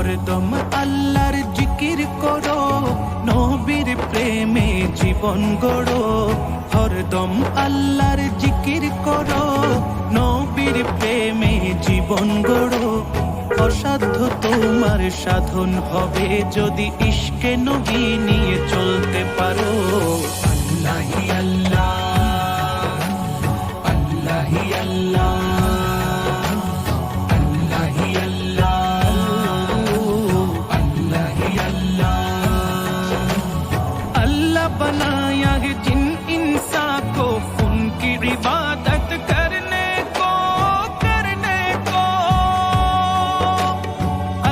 হরদম আল্লাহর জিকির করো, নবীর প্রেমে জীবন গড়ো। হরদম আল্লাহর জিকির করো, নবীর প্রেমে জীবন গড়ো। অসাধ্য তোমার সাধন হবে যদি ইশকে নবী নিয়ে চলতে পারো। আল্লাহি আল্লাহ, আল্লাহি আল্লাহ, আল্লাহি আল্লাহ, আল্লাহি আল্লাহ। अल्लाह बनाया है जिन इंसान को उनकी इबादत करने को, करने को।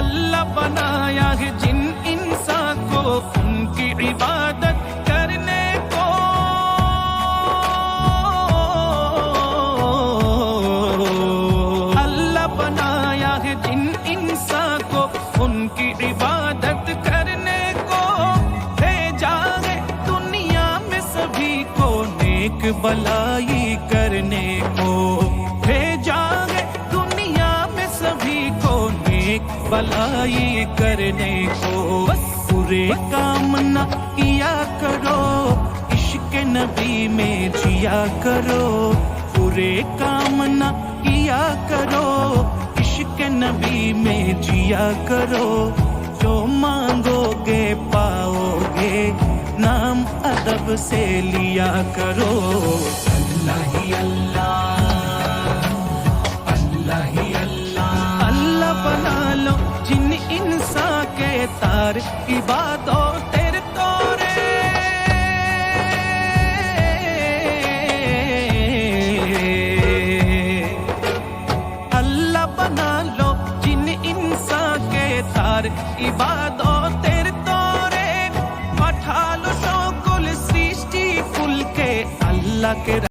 अल्लाह बनाया है जिन इंसान को उनकी इबादत करने को। अल्लाह बनाया है जिन इंसान को उनकी इबादत करने को। नेक भलाई करने को भेजा है दुनिया में सभी को, नेक भलाई करने को। बस पूरे काम न किया करो, इश्क नबी में जिया करो। पूरे काम न किया करो, इश्क नबी में जिया करो। जो मांगोगे पाओगे, नाम अदब से लिया करो। अल्लाही अल्लाह, अल्लाही अल्लाह। अल्लाह बना लो जिन इंसान के तार, इबादत तेरे तोरे। अल्लाह बना लो जिन इंसान के तार, इबादत तेरे तोरे। পাঠালো সকল সৃষ্টি কুলকে আল্লাহকে।